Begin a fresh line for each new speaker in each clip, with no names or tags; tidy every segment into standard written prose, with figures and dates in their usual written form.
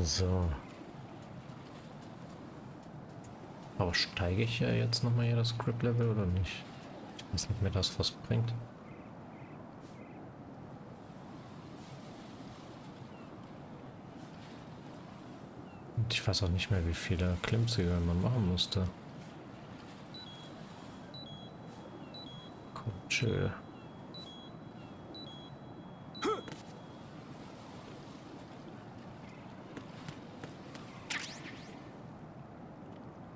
So. Aber steige ich ja jetzt nochmal hier das Grip-Level oder nicht? Ich weiß nicht, ob mir das was bringt. Und ich weiß auch nicht mehr, wie viele Klimmzüge man machen musste. Komm, chill.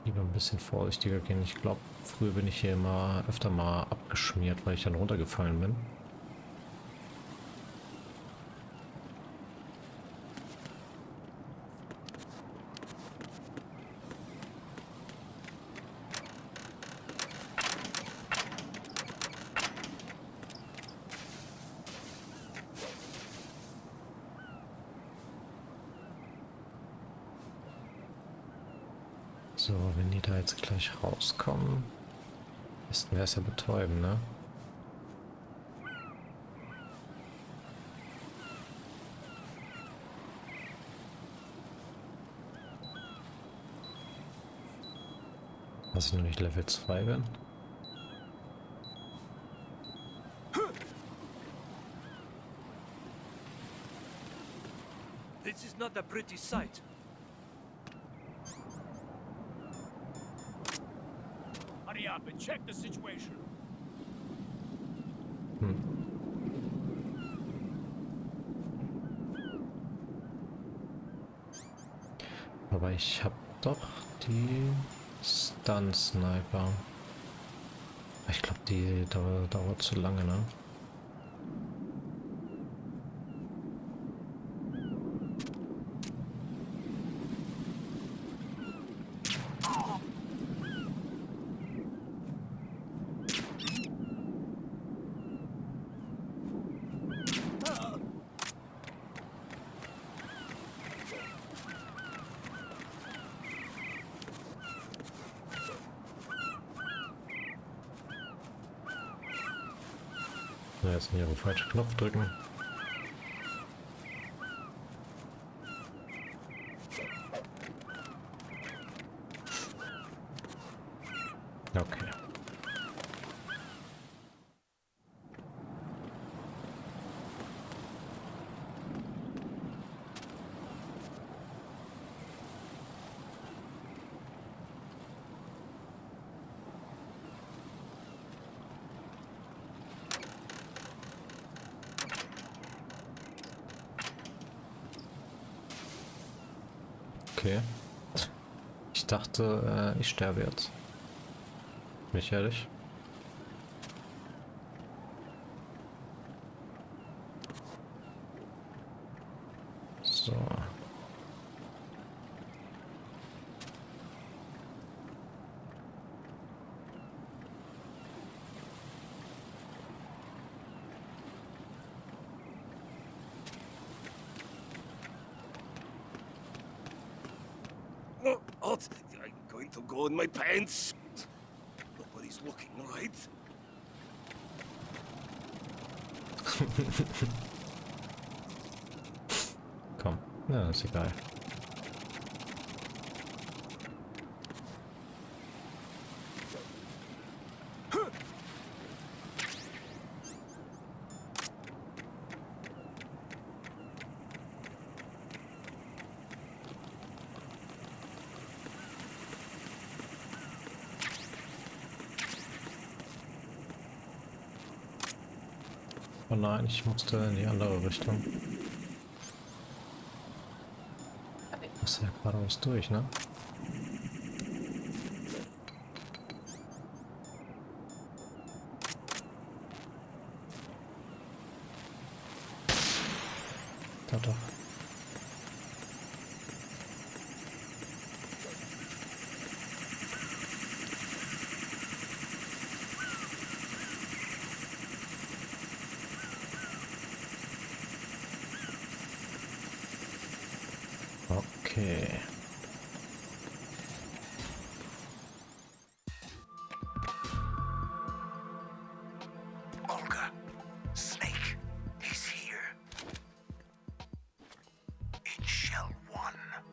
Lieber ein bisschen vorsichtiger gehen. Ich glaube, früher bin ich hier immer öfter mal abgeschmiert, weil ich dann runtergefallen bin. So, wenn die da jetzt gleich rauskommen, am besten wäre es ja betäuben, ne? Dass ich noch nicht Level 2 bin.
This is not a pretty sight. Hurry up and check the situation.
Aber ich habe doch die Stun-Sniper. Ich glaube, die dauert zu lange, ne? So, jetzt hier den falschen Knopf drücken. Okay. Okay. Ich dachte, ich sterbe jetzt. Bin ich ehrlich? So.
Oh, Odd, I'm going to go in my pants. Nobody's looking, right?
Komm. Ja, ist egal. Oh nein, ich musste in die andere Richtung. Ich muss ja geradeaus durch, ne? Da doch. Okay.
Olga, Snake, he's here. In Shell 1.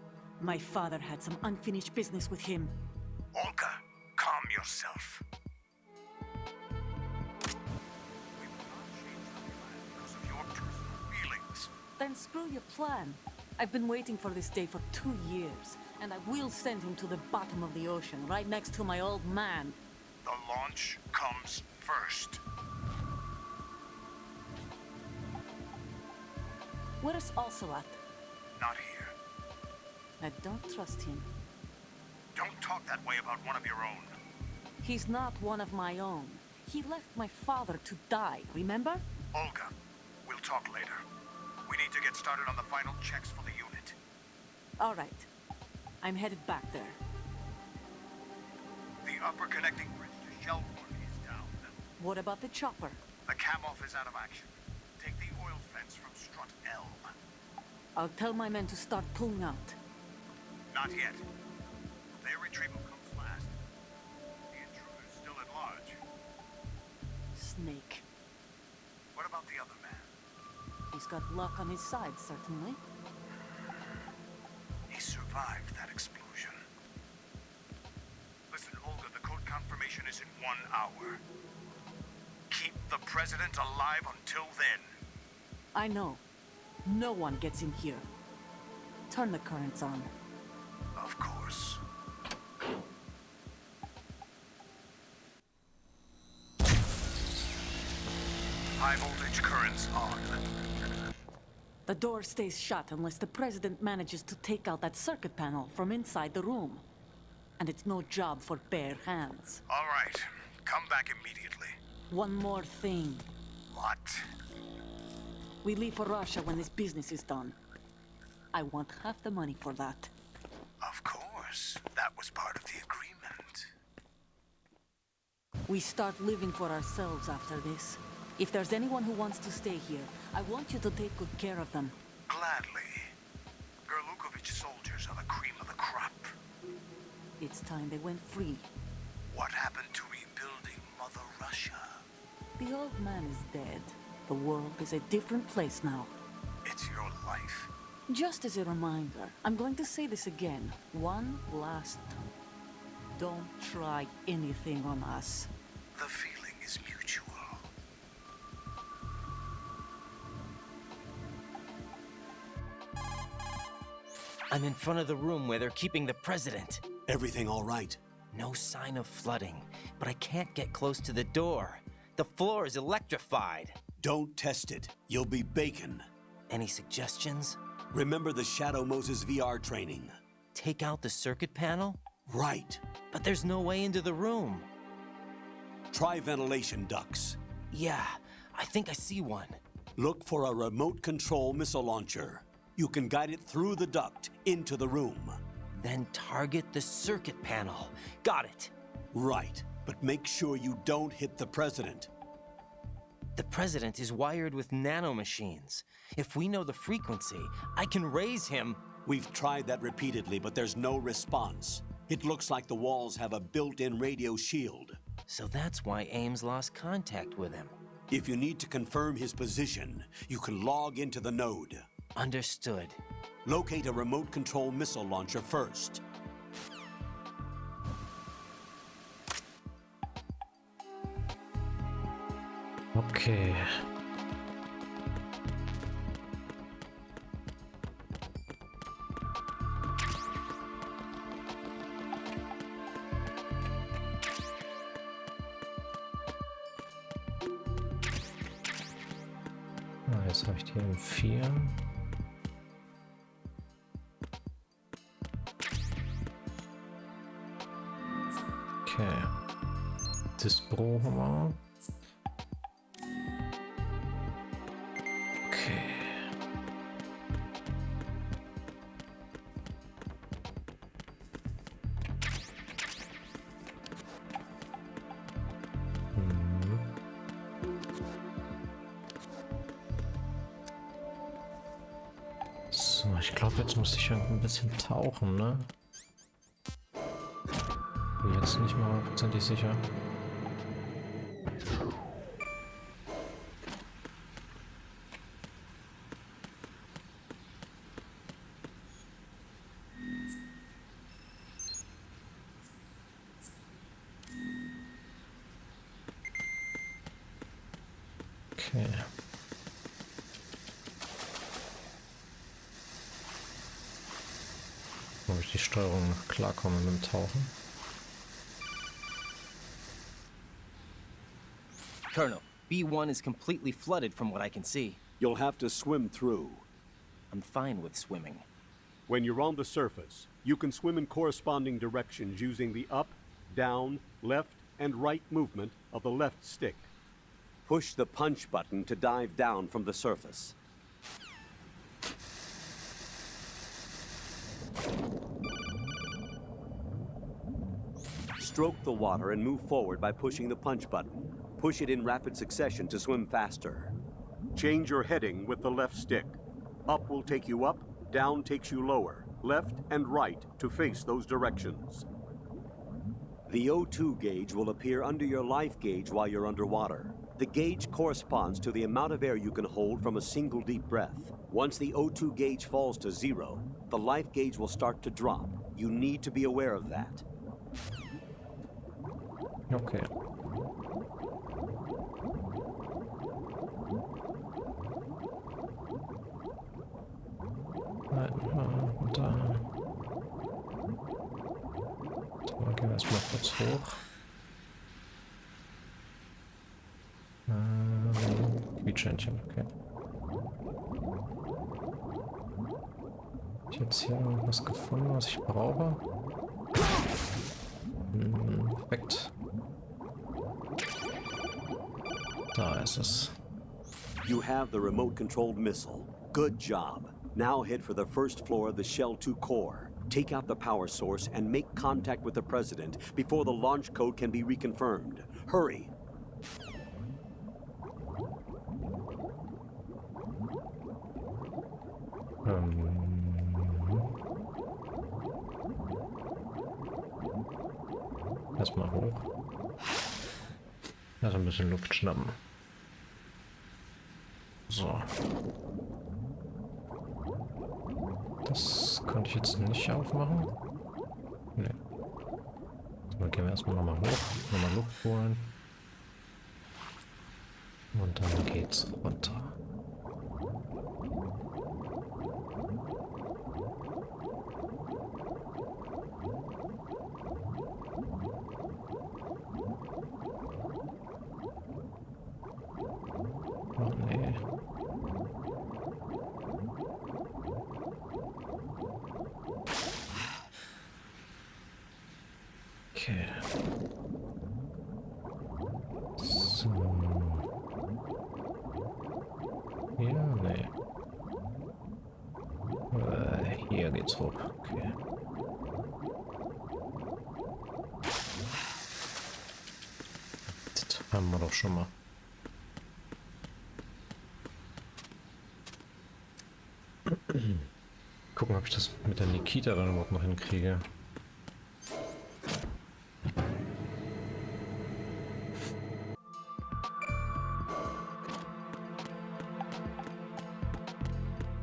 My father had some unfinished business with him.
Olga, calm yourself. We will not change the plan because of your personal feelings.
Then screw your plan. I've been waiting for this day for 2 years, and I will send him to the bottom of the ocean, right next to my old man.
The launch comes first.
Where is Ocelot?
Not here.
I don't trust him.
Don't talk that way about one of your own.
He's not one of my own. He left my father to die, remember?
Olga, we'll talk later. We need to get started on the final checks for the unit.
All right. I'm headed back there.
The upper connecting bridge to Shellport is down.
What about the chopper?
The cam-off is out of action. Take the oil fence from strut L.
I'll tell my men to start pulling out.
Not yet. Their retrieval comes last. The intruder's still at large.
Snake.
What about the other man?
He's got luck on his side, certainly.
He survived that explosion. Listen, Olga, the code confirmation is in 1 hour. Keep the president alive until then.
I know. No one gets in here. Turn the currents on.
Of course. High voltage currents on.
The door stays shut unless the president manages to take out that circuit panel from inside the room. And it's no job for bare hands.
All right. Come back immediately.
One more thing.
What?
We leave for Russia when this business is done. I want half the money for that.
Of course. That was part of the agreement.
We start living for ourselves after this. If there's anyone who wants to stay here, I want you to take good care of them.
Gladly. Gerlukovich soldiers are the cream of the crop.
It's time they went free.
What happened to rebuilding Mother Russia?
The old man is dead. The world is a different place now.
It's your life.
Just as a reminder, I'm going to say this again. One last time. Don't try anything on us.
The feeling is mutual.
I'm in front of the room where they're keeping the president.
Everything all right?
No sign of flooding, but I can't get close to the door. The floor is electrified.
Don't test it. You'll be bacon.
Any suggestions?
Remember the Shadow Moses VR training?
Take out the circuit panel?
Right.
But there's no way into the room.
Try ventilation ducts.
Yeah, I think I see one.
Look for a remote control missile launcher. You can guide it through the duct into the room.
Then target the circuit panel. Got it.
Right, but make sure you don't hit the president.
The president is wired with nanomachines. If we know the frequency, I can raise him.
We've tried that repeatedly, but there's no response. It looks like the walls have a built-in radio shield.
So that's why Ames lost contact with him.
If you need to confirm his position, you can log into the node.
Understood.
Locate a remote control missile launcher first.
Okay. Jetzt habe ich die M4. Okay. Das brauchen wir. Okay. So, ich glaube, jetzt muss ich ein bisschen tauchen, ne? Bin jetzt nicht mal hundertprozentig sicher. Okay. Ob ich die Steuerung noch klarkomme mit dem Tauchen?
Colonel, B1 is completely flooded from what I can see.
You'll have to swim through.
I'm fine with swimming.
When you're on the surface, you can swim in corresponding directions using the up, down, left, and right movement of the left stick. Push the punch button to dive down from the surface. Stroke the water and move forward by pushing the punch button. Push it in rapid succession to swim faster. Change your heading with the left stick. Up will take you up, down takes you lower, left and right to face those directions. The O2 gauge will appear under your life gauge while you're underwater. The gauge corresponds to the amount of air you can hold from a single deep breath. Once the O2 gauge falls to 0, the life gauge will start to drop. You need to be aware of that.
Okay. Da. So, gehen wir erstmal kurz hoch. Quietschentchen, okay. Ich jetzt hier irgendwas gefunden, was ich brauche. Perfekt. Da ist es.
You have the remote-controlled missile. Good job. Now head for the first floor of the Shell 2 core. Take out the power source and make contact with the President before the launch code can be reconfirmed. Hurry!
Erstmal hoch. Also ein bisschen Luft schnappen. So. Das konnte ich jetzt nicht aufmachen. Nee. Dann gehen wir erstmal nochmal hoch. Nochmal Luft holen. Und dann geht's runter. Oh nee. Okay. So. Ja, nee. Hier geht's hoch. Okay. Das haben wir doch schon mal. Gucken, ob ich das mit der Nikita dann überhaupt noch hinkriege.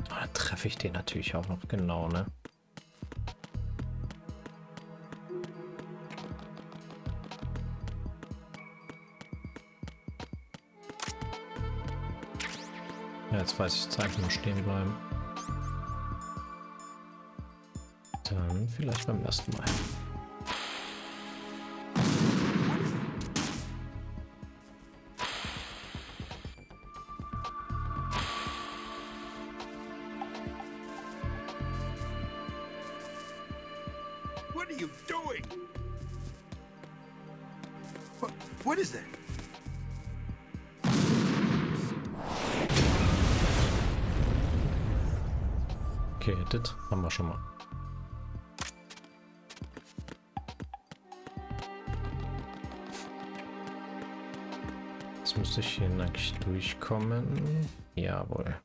Da treffe ich den natürlich auch noch genau, ne? Ja, jetzt weiß ich, jetzt einfach nur stehen bleiben. Dann vielleicht beim ersten Mal.
What are you doing? What is that?
Okay, das haben wir schon mal. Jetzt müsste ich hier eigentlich durchkommen. Jawohl.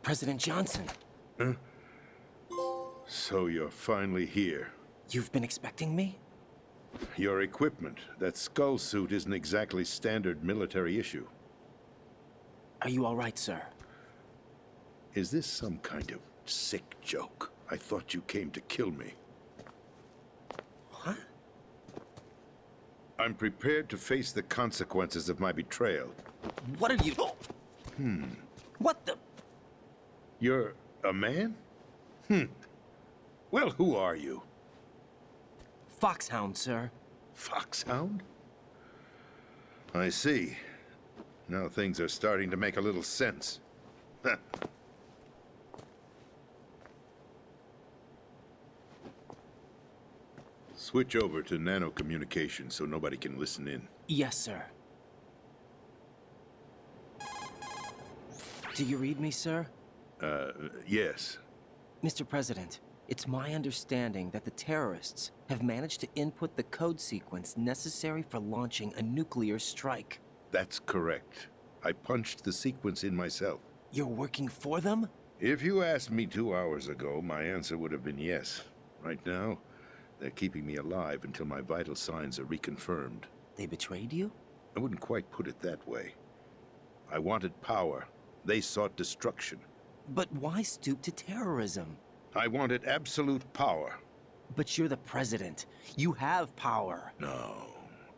President Johnson,
So you're finally here.
you've been expecting me?
Your equipment, that skull suit isn't exactly standard military issue.
Are you all right, sir?
Is this some kind of sick joke? I thought you came to kill me.
What?
I'm prepared to face the consequences of my betrayal.
What are you... What the...
You're a man? Well, who are you?
Foxhound, sir.
Foxhound? I see. Now things are starting to make a little sense. Switch over to nano communication so nobody can listen in.
Yes, sir. Do you read me, sir?
Yes.
Mr. President, it's my understanding that the terrorists have managed to input the code sequence necessary for launching a nuclear strike.
That's correct. I punched the sequence in myself.
You're working for them?
If you asked me 2 hours ago, my answer would have been yes. Right now, they're keeping me alive until my vital signs are reconfirmed.
They betrayed you?
I wouldn't quite put it that way. I wanted power. They sought destruction.
But why stoop to terrorism?
I wanted absolute power.
But you're the president. You have power.
No,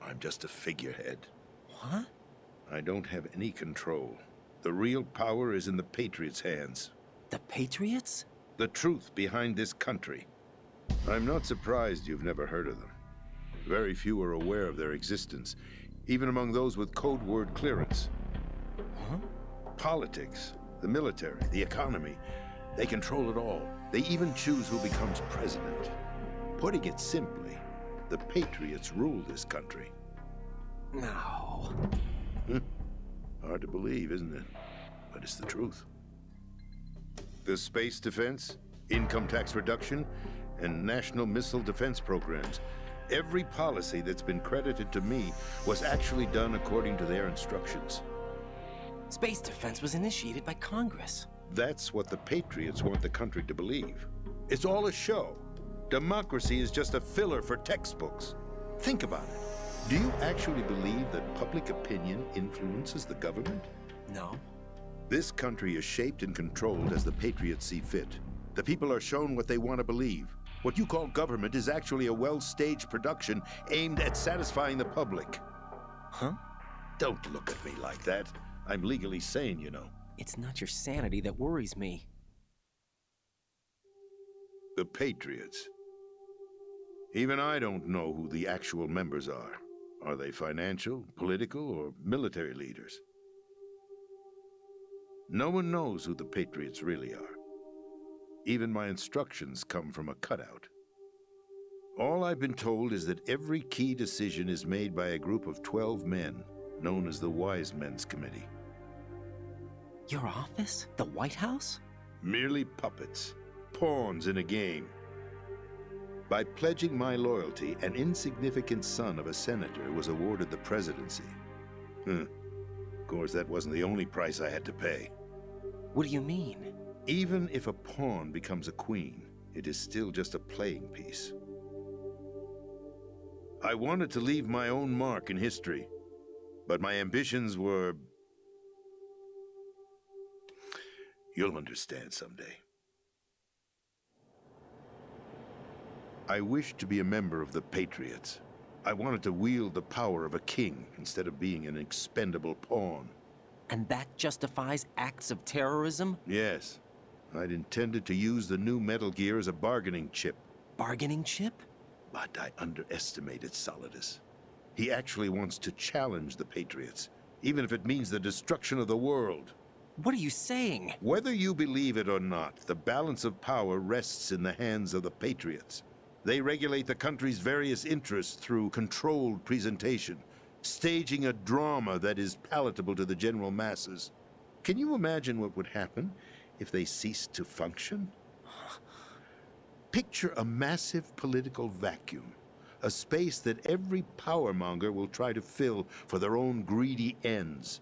I'm just a figurehead.
What?
I don't have any control. The real power is in the Patriots' hands.
The Patriots?
The truth behind this country. I'm not surprised you've never heard of them. Very few are aware of their existence, even among those with code word clearance.
Huh?
Politics, the military, the economy, they control it all. They even choose who becomes president. Putting it simply, the Patriots rule this country.
No.
Hard to believe, isn't it? But it's the truth. The space defense, income tax reduction, and national missile defense programs. Every policy that's been credited to me was actually done according to their instructions.
Space defense was initiated by Congress.
That's what the Patriots want the country to believe. It's all a show. Democracy is just a filler for textbooks. Think about it. Do you actually believe that public opinion influences the government?
No.
This country is shaped and controlled as the Patriots see fit. The people are shown what they want to believe. What you call government is actually a well-staged production aimed at satisfying the public.
Huh?
Don't look at me like that. I'm legally sane, you know.
It's not your sanity that worries me.
The Patriots. Even I don't know who the actual members are. Are they financial, political, or military leaders? No one knows who the Patriots really are. Even my instructions come from a cutout. All I've been told is that every key decision is made by a group of 12 men, known as the Wise Men's Committee.
Your office? The White House?
Merely puppets, pawns in a game. By pledging my loyalty, an insignificant son of a senator was awarded the presidency. Of course, that wasn't the only price I had to pay.
What do you mean?
Even if a pawn becomes a queen, it is still just a playing piece. I wanted to leave my own mark in history, but my ambitions were... You'll understand someday. I wished to be a member of the Patriots. I wanted to wield the power of a king instead of being an expendable pawn.
And that justifies acts of terrorism?
Yes. I'd intended to use the new Metal Gear as a bargaining chip.
Bargaining chip?
But I underestimated Solidus. He actually wants to challenge the Patriots, even if it means the destruction of the world.
What are you saying?
Whether you believe it or not, the balance of power rests in the hands of the Patriots. They regulate the country's various interests through controlled presentation, staging a drama that is palatable to the general masses. Can you imagine what would happen if they ceased to function? Picture a massive political vacuum, a space that every powermonger will try to fill for their own greedy ends.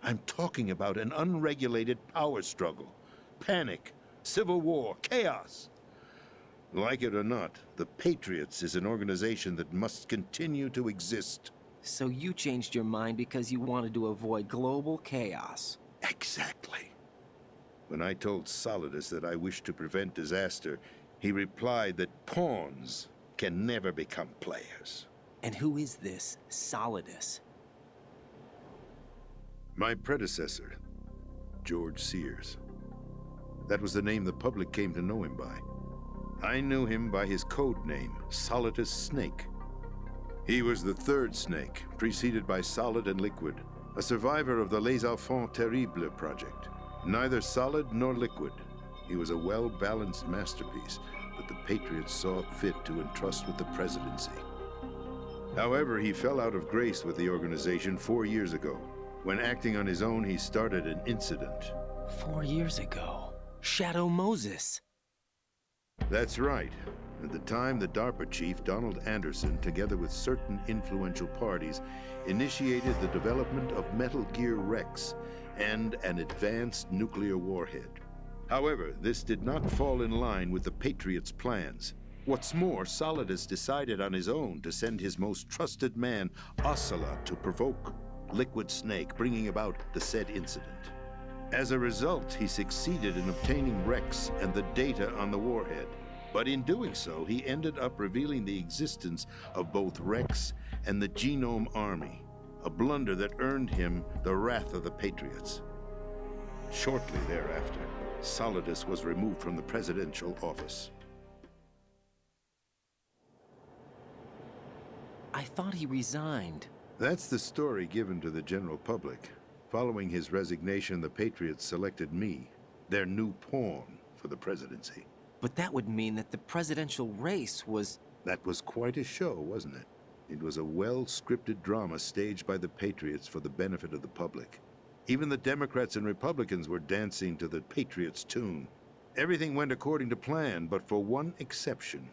I'm talking about an unregulated power struggle, panic, civil war, chaos. Like it or not, the Patriots is an organization that must continue to exist.
So you changed your mind because you wanted to avoid global chaos.
Exactly. When I told Solidus that I wished to prevent disaster, he replied that pawns can never become players.
And who is this Solidus?
My predecessor, George Sears. That was the name the public came to know him by. I knew him by his code name, Solidus Snake. He was the third snake, preceded by Solid and Liquid, a survivor of the Les Enfants Terribles project. Neither solid nor liquid, he was a well-balanced masterpiece that the Patriots saw fit to entrust with the presidency. However, he fell out of grace with the organization 4 years ago. When acting on his own, he started an incident.
4 years ago. Shadow Moses.
That's right. At the time, the DARPA chief, Donald Anderson, together with certain influential parties, initiated the development of Metal Gear Rex and an advanced nuclear warhead. However, this did not fall in line with the Patriots' plans. What's more, Solidus decided on his own to send his most trusted man, Ocelot, to provoke Liquid Snake, bringing about the said incident. As a result, he succeeded in obtaining Rex and the data on the warhead. But in doing so, he ended up revealing the existence of both Rex and the Genome Army, a blunder that earned him the wrath of the Patriots. Shortly thereafter, Solidus was removed from the presidential office.
I thought he resigned.
That's the story given to the general public. Following his resignation, the Patriots selected me, their new pawn, for the presidency.
But that would mean that the presidential race was...
That was quite a show, wasn't it? It was a well-scripted drama staged by the Patriots for the benefit of the public. Even the Democrats and Republicans were dancing to the Patriots' tune. Everything went according to plan, but for one exception.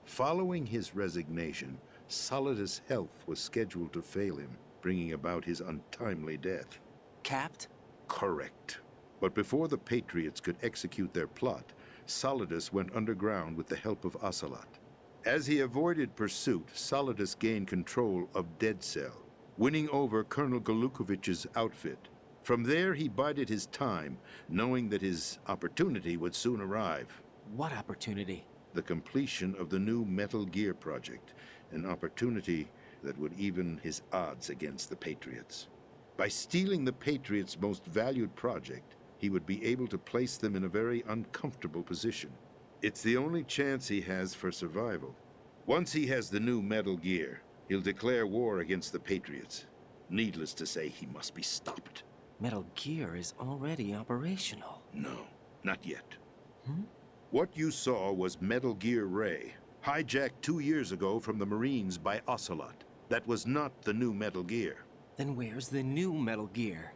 Following his resignation, Solidus' health was scheduled to fail him, bringing about his untimely death.
Capped?
Correct. But before the Patriots could execute their plot, Solidus went underground with the help of Ocelot. As he avoided pursuit, Solidus gained control of Dead Cell, winning over Colonel Golukovich's outfit. From there, he bided his time, knowing that his opportunity would soon arrive.
What opportunity?
The completion of the new Metal Gear project, an opportunity that would even his odds against the Patriots. By stealing the Patriots' most valued project, he would be able to place them in a very uncomfortable position. It's the only chance he has for survival. Once he has the new Metal Gear, he'll declare war against the Patriots. Needless to say, he must be stopped.
Metal Gear is already operational.
No, not yet. What you saw was Metal Gear Ray, hijacked 2 years ago from the Marines by Ocelot. That was not the new Metal Gear.
Then where's the new Metal Gear?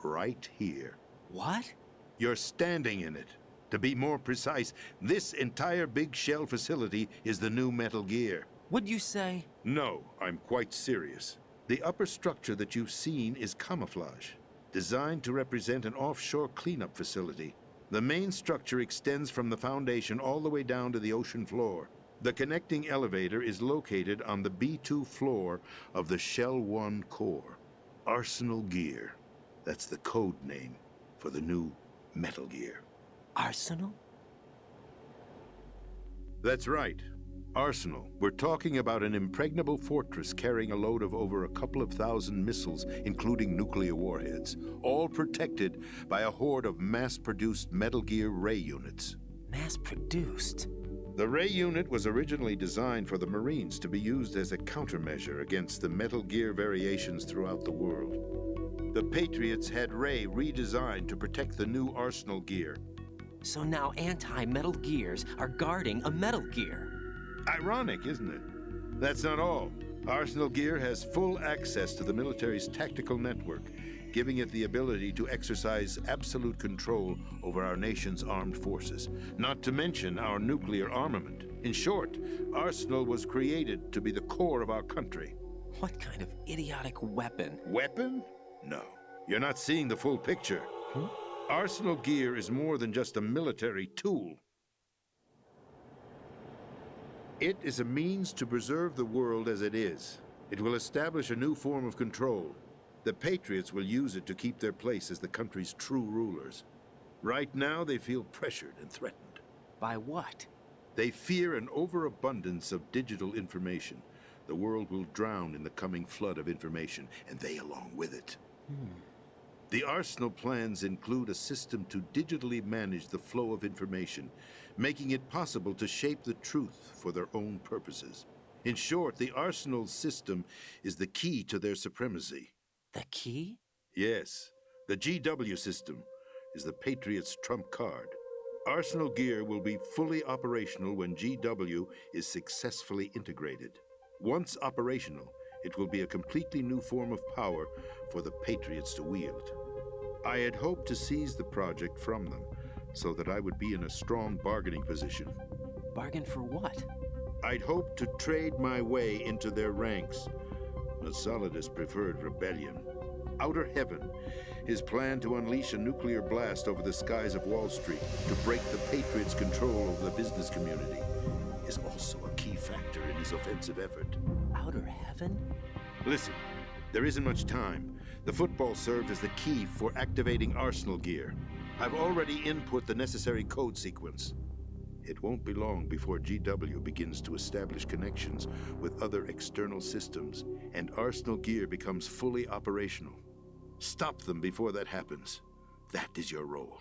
Right here.
What?
You're standing in it. To be more precise, this entire big shell facility is the new Metal Gear.
What'd you say?
No, I'm quite serious. The upper structure that you've seen is camouflage, designed to represent an offshore cleanup facility. The main structure extends from the foundation all the way down to the ocean floor. The connecting elevator is located on the B2 floor of the Shell 1 core. Arsenal Gear. That's the code name for the new Metal Gear.
Arsenal?
That's right. Arsenal. We're talking about an impregnable fortress carrying a load of over a couple of thousand missiles, including nuclear warheads, all protected by a horde of mass-produced Metal Gear Ray units.
Mass-produced?
The Ray unit was originally designed for the Marines to be used as a countermeasure against the Metal Gear variations throughout the world. The Patriots had Ray redesigned to protect the new Arsenal Gear.
So now anti-Metal Gears are guarding a Metal Gear.
Ironic, isn't it? That's not all. Arsenal Gear has full access to the military's tactical network, giving it the ability to exercise absolute control over our nation's armed forces, not to mention our nuclear armament. In short, Arsenal was created to be the core of our country.
What kind of idiotic weapon?
Weapon? No. You're not seeing the full picture. Arsenal Gear is more than just a military tool. It is a means to preserve the world as it is. It will establish a new form of control. The Patriots will use it to keep their place as the country's true rulers. Right now, they feel pressured and threatened.
By what?
They fear an overabundance of digital information. The world will drown in the coming flood of information, and they along with it. The Arsenal plans include a system to digitally manage the flow of information, making it possible to shape the truth for their own purposes. In short, the Arsenal system is the key to their supremacy.
The key?
Yes, the GW system is the Patriots' trump card. Arsenal gear will be fully operational when GW is successfully integrated. Once operational, it will be a completely new form of power for the Patriots to wield. I had hoped to seize the project from them, so that I would be in a strong bargaining position.
Bargain for what?
I'd hoped to trade my way into their ranks. But Solidus preferred rebellion. Outer Heaven, his plan to unleash a nuclear blast over the skies of Wall Street to break the Patriots' control over the business community, is also a key factor in his offensive effort.
Outer Heaven?
Listen, there isn't much time. The football served as the key for activating Arsenal gear. I've already input the necessary code sequence. It won't be long before GW begins to establish connections with other external systems, and Arsenal gear becomes fully operational. Stop them before that happens. That is your role.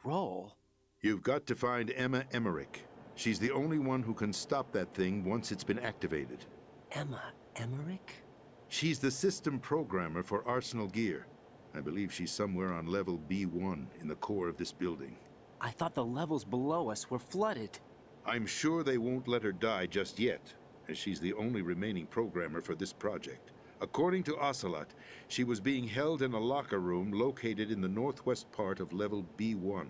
Role?
You've got to find Emma Emmerich. She's the only one who can stop that thing once it's been activated.
Emma Emmerich?
She's the system programmer for Arsenal gear. I believe she's somewhere on level B1 in the core of this building.
I thought the levels below us were flooded.
I'm sure they won't let her die just yet, as she's the only remaining programmer for this project. According to Ocelot, she was being held in a locker room located in the northwest part of level B1.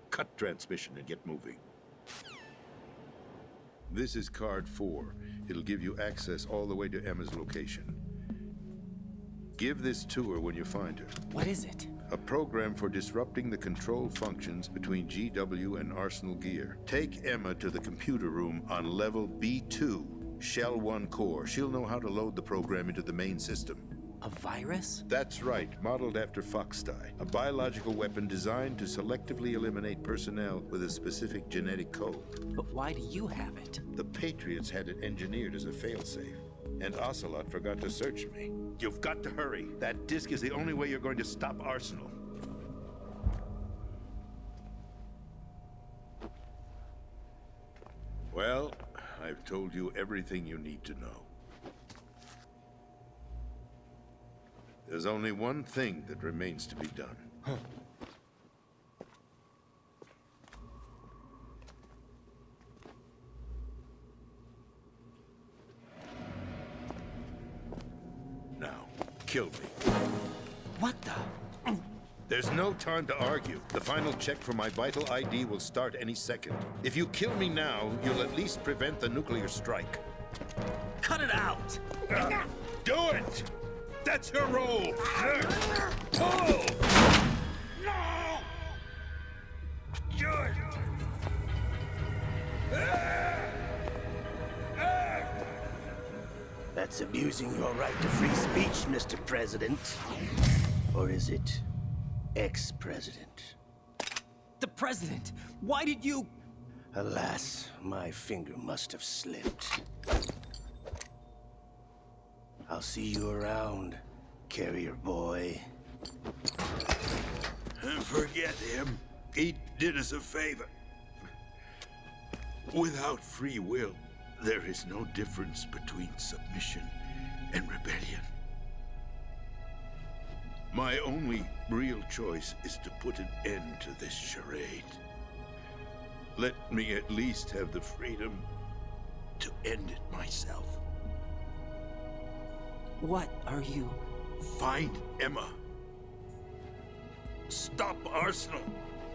Cut transmission and get moving. This is card 4. It'll give you access all the way to Emma's location. Give this to her when you find her.
What is it?
A program for disrupting the control functions between GW and Arsenal gear. Take Emma to the computer room on level B2, Shell 1 core. She'll know how to load the program into the main system.
A virus?
That's right, modeled after Foxdie, a biological weapon designed to selectively eliminate personnel with a specific genetic code.
But why do you have it?
The Patriots had it engineered as a failsafe, and Ocelot forgot to search me. You've got to hurry. That disk is the only way you're going to stop Arsenal. Well, I've told you everything you need to know. There's only one thing that remains to be done. Now, kill me.
What the?
There's no time to argue. The final check for my vital ID will start any second. If you kill me now, you'll at least prevent the nuclear strike.
Cut it out!
Do it! That's your role! Pull! No! Good!
That's abusing your right to free speech, Mr. President. Or is it ex-president?
The president! Why did you...
Alas, my finger must have slipped. I'll see you around, carrier boy.
Forget him. He did us a favor. Without free will, there is no difference between submission and rebellion. My only real choice is to put an end to this charade. Let me at least have the freedom to end it myself.
What are you...
Find Emma. Stop Arsenal.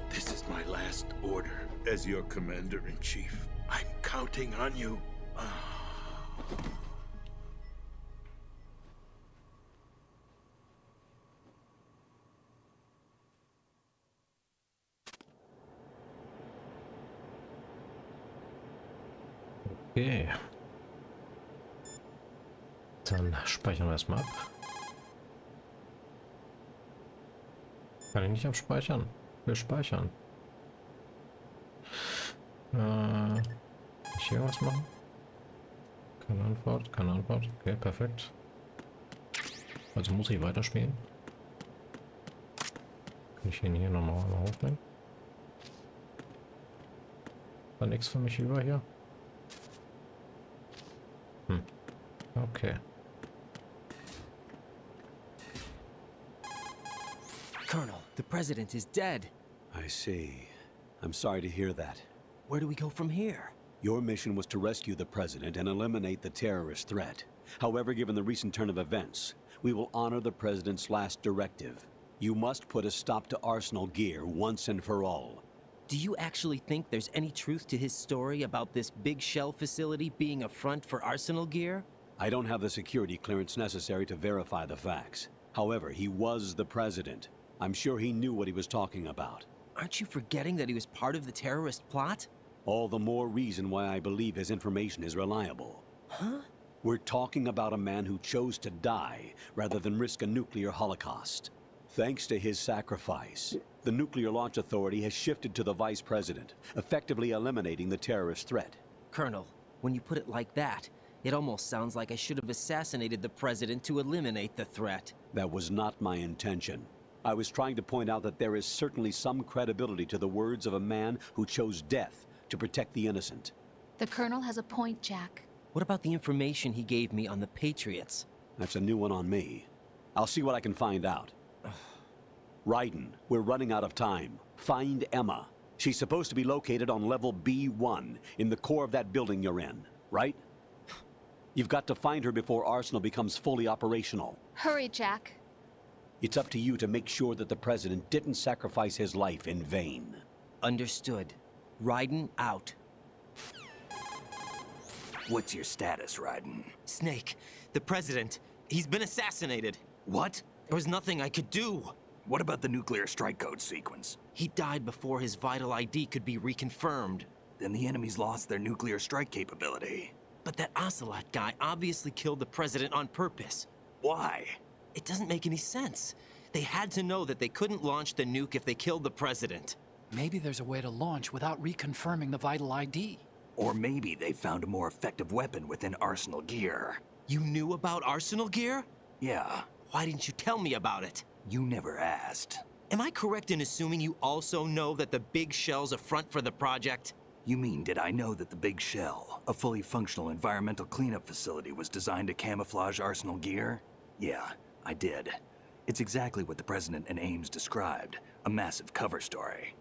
This is my last order as your commander-in-chief. I'm counting on you.
Okay. Dann speichern wir erstmal ab. Kann ich nicht abspeichern? Wir speichern. hier irgendwas machen? Keine Antwort, keine Antwort. Okay, perfekt. Also muss ich weiterspielen. Kann ich ihn hier nochmal aufnehmen? War nichts für mich über hier? Hm. Okay.
Colonel, the president is dead.
I see. I'm sorry to hear that.
Where do we go from here?
Your mission was to rescue the president and eliminate the terrorist threat. However, given the recent turn of events, we will honor the president's last directive. You must put a stop to Arsenal gear once and for all.
Do you actually think there's any truth to his story about this big shell facility being a front for Arsenal gear?
I don't have the security clearance necessary to verify the facts. However, he was the president. I'm sure he knew what he was talking about.
Aren't you forgetting that he was part of the terrorist plot?
All the more reason why I believe his information is reliable.
Huh?
We're talking about a man who chose to die rather than risk a nuclear holocaust. Thanks to his sacrifice, the Nuclear Launch Authority has shifted to the vice president, effectively eliminating the terrorist threat.
Colonel, when you put it like that, it almost sounds like I should have assassinated the president to eliminate the threat.
That was not my intention. I was trying to point out that there is certainly some credibility to the words of a man who chose death to protect the innocent.
The Colonel has a point, Jack.
What about the information he gave me on the Patriots?
That's a new one on me. I'll see what I can find out. Raiden, we're running out of time. Find Emma. She's supposed to be located on level B1, in the core of that building you're in, right? You've got to find her before Arsenal becomes fully operational.
Hurry, Jack.
It's up to you to make sure that the president didn't sacrifice his life in vain.
Understood. Raiden out.
What's your status, Raiden?
Snake, the president, he's been assassinated.
What?
There was nothing I could do.
What about the nuclear strike code sequence?
He died before his vital ID could be reconfirmed.
Then the enemy's lost their nuclear strike capability.
But that Ocelot guy obviously killed the president on purpose.
Why?
It doesn't make any sense. They had to know that they couldn't launch the nuke if they killed the president.
Maybe there's a way to launch without reconfirming the vital ID.
Or maybe they found a more effective weapon within Arsenal gear.
You knew about Arsenal gear?
Yeah,
Why didn't you tell me about it?
you never asked.
Am I correct in assuming you also know that the big shell's a front for the project?
You mean, did I know that the Big Shell, a fully functional environmental cleanup facility, was designed to camouflage Arsenal gear? Yeah, I did. It's exactly what the President and Ames described, a massive cover story.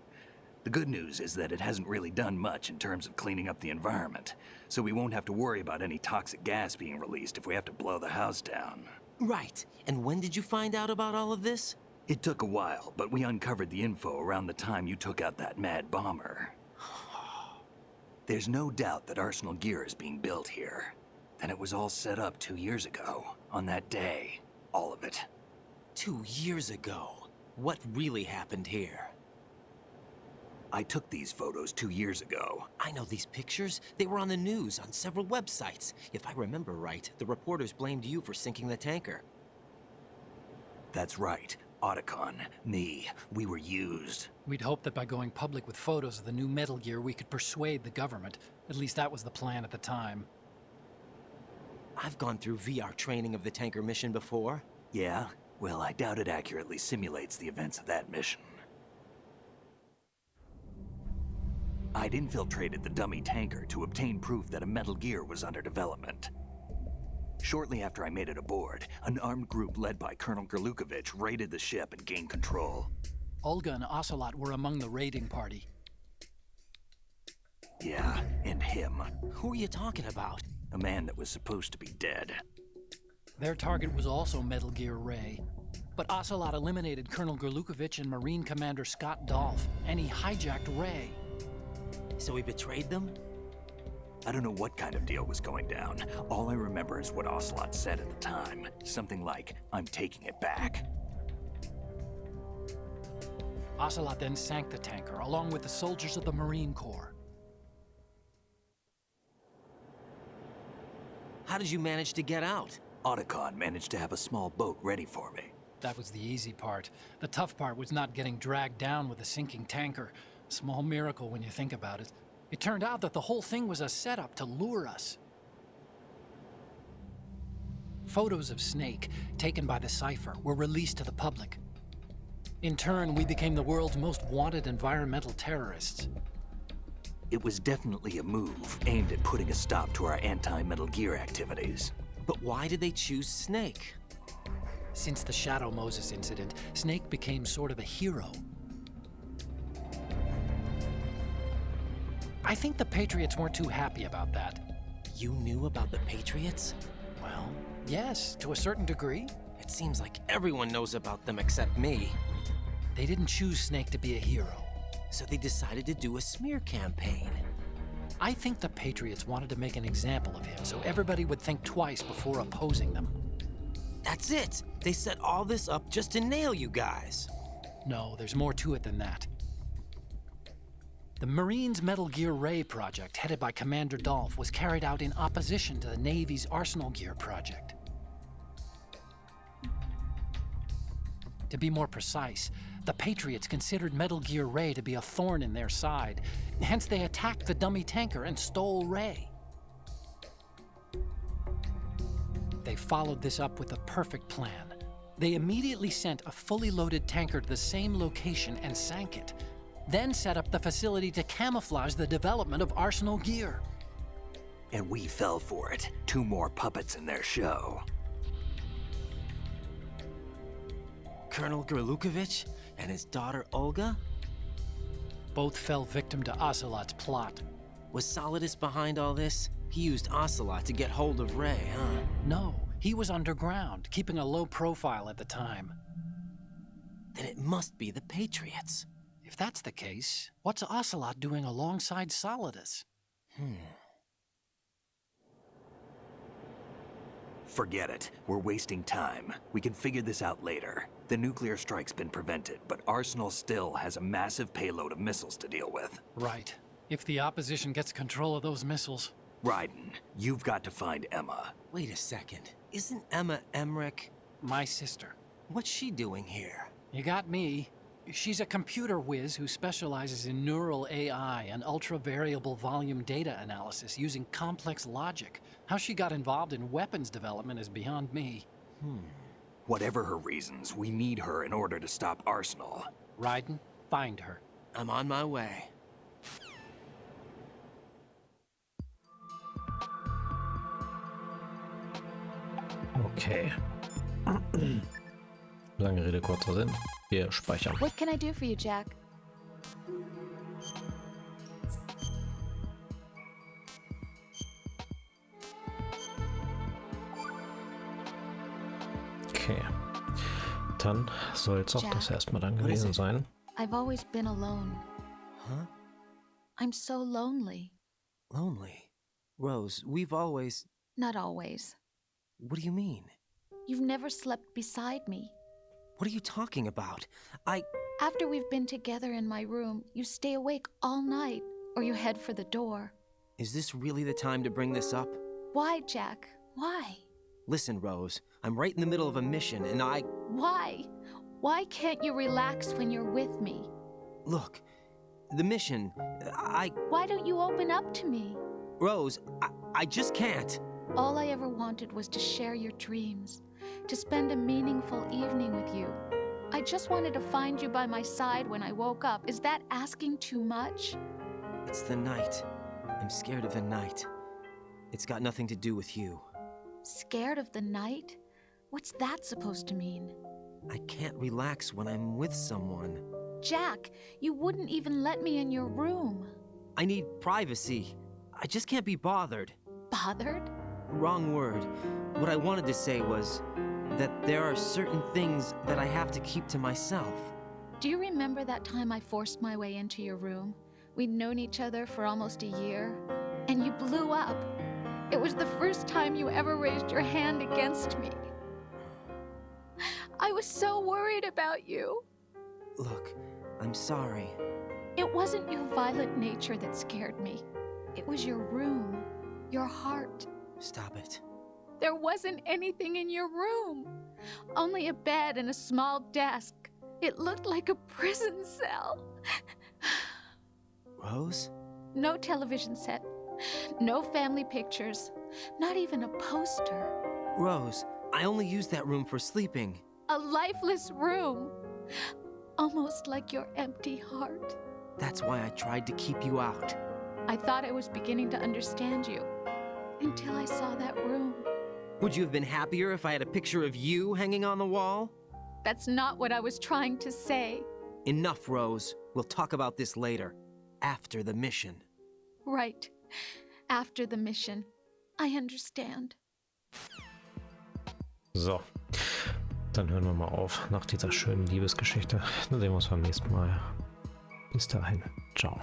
The good news is that it hasn't really done much in terms of cleaning up the environment, so we won't have to worry about any toxic gas being released if we have to blow the house down.
Right. And when did you find out about all of this?
It took a while, but we uncovered the info around the time you took out that mad bomber. There's no doubt that Arsenal gear is being built here. And it was all set up 2 years ago, on that day. All of it.
2 years ago. What really happened here?
I took these photos 2 years ago.
I know these pictures. They were on the news, on several websites. If I remember right, the reporters blamed you for sinking the tanker.
That's right. Otacon, me, we were used.
We'd hoped that by going public with photos of the new Metal Gear, we could persuade the government. At least that was the plan at the time.
I've gone through VR training of the tanker mission before.
Yeah? Well, I doubt it accurately simulates the events of that mission. I'd infiltrated the dummy tanker to obtain proof that a Metal Gear was under development. Shortly after I made it aboard, an armed group led by Colonel Gerlukovich raided the ship and gained control.
Olga and Ocelot were among the raiding party.
Yeah, and him.
Who are you talking about?
A man that was supposed to be dead.
Their target was also Metal Gear Ray. But Ocelot eliminated Colonel Gerlukovich and Marine Commander Scott Dolph, and he hijacked Ray.
So he betrayed them?
I don't know what kind of deal was going down. All I remember is what Ocelot said at the time. Something like, "I'm taking it back."
Ocelot then sank the tanker, along with the soldiers of the Marine Corps.
How did you manage to get out?
Otacon managed to have a small boat ready for me.
That was the easy part. The tough part was not getting dragged down with a sinking tanker. Small miracle when you think about it. It turned out that the whole thing was a setup to lure us. Photos of Snake, taken by the Cypher, were released to the public. In turn, we became the world's most wanted environmental terrorists.
It was definitely a move aimed at putting a stop to our anti-Metal Gear activities.
But why did they choose Snake?
Since the Shadow Moses incident, Snake became sort of a hero. I think the Patriots weren't too happy about that.
You knew about the Patriots?
Well, yes, to a certain degree.
It seems like everyone knows about them except me.
They didn't choose Snake to be a hero.
So they decided to do a smear campaign.
I think the Patriots wanted to make an example of him so everybody would think twice before opposing them.
That's it! They set all this up just to nail you guys.
No, there's more to it than that. The Marines' Metal Gear Ray project, headed by Commander Dolph, was carried out in opposition to the Navy's Arsenal Gear project. To be more precise, the Patriots considered Metal Gear Ray to be a thorn in their side. Hence, they attacked the dummy tanker and stole Ray. They followed this up with a perfect plan. They immediately sent a fully loaded tanker to the same location and sank it, then set up the facility to camouflage the development of Arsenal Gear.
And we fell for it. 2 more puppets in their show.
Colonel Gerlukovich and his daughter Olga?
Both fell victim to Ocelot's plot.
Was Solidus behind all this? He used Ocelot to get hold of Ray, huh?
No, he was underground, keeping a low profile at the time.
Then it must be the Patriots.
If that's the case, what's Ocelot doing alongside Solidus?
Forget it. We're wasting time. We can figure this out later. The nuclear strike's been prevented, but Arsenal still has a massive payload of missiles to deal with.
Right. If the opposition gets control of those missiles.
Raiden, you've got to find Emma.
Wait a second. Isn't Emma Emmerich?
My sister.
What's she doing here?
You got me. She's a computer whiz who specializes in neural AI and ultra-variable volume data analysis using complex logic. How she got involved in weapons development is beyond me.
Whatever her reasons, we need her in order to stop Arsenal.
Raiden, find her.
I'm on my way.
Okay. Lange Rede, kurzer Sinn. Wir speichern.
What can I do for you, Jack?
Okay. Dann soll es auch
Jack,
das erstmal dann
what is
gewesen
it?
sein.
I've always been alone.
Huh?
I'm so lonely.
Lonely? Rose, we've always...
Not always.
What do you mean?
You've never slept beside me.
What are you talking about?
After we've been together in my room, you stay awake all night, or you head for the door.
Is this really the time to bring this up?
Why, Jack? Why?
Listen, Rose, I'm right in the middle of a mission and
Why? Why can't you relax when you're with me?
Look, the mission,
Why don't you open up to me?
Rose, I just can't.
All I ever wanted was to share your dreams, to spend a meaningful evening with you. I just wanted to find you by my side when I woke up. Is that asking too much?
It's the night. I'm scared of the night. It's got nothing to do with you.
Scared of the night? What's that supposed to mean?
I can't relax when I'm with someone.
Jack, you wouldn't even let me in your room.
I need privacy. I just can't be bothered.
Bothered?
Wrong word. What I wanted to say was that there are certain things that I have to keep to myself.
Do you remember that time I forced my way into your room? We'd known each other for almost a year, and you blew up. It was the first time you ever raised your hand against me. I was so worried about you.
Look, I'm sorry.
It wasn't your violent nature that scared me. It was your room, your heart.
Stop it.
There wasn't anything in your room. Only a bed and a small desk. It looked like a prison cell.
Rose?
No television set. No family pictures. Not even a poster.
Rose, I only use that room for sleeping.
A lifeless room. Almost like your empty heart.
That's why I tried to keep you out.
I thought I was beginning to understand you. Until I saw that room.
Would you have been happier if I had a picture of you hanging on the wall?
That's not what I was trying to say.
Enough, Rose. We'll talk about this later. After the mission.
Right. After the mission. I understand.
So. Dann hören wir mal auf nach dieser schönen Liebesgeschichte. Dann sehen wir uns beim nächsten Mal. Bis dahin. Ciao.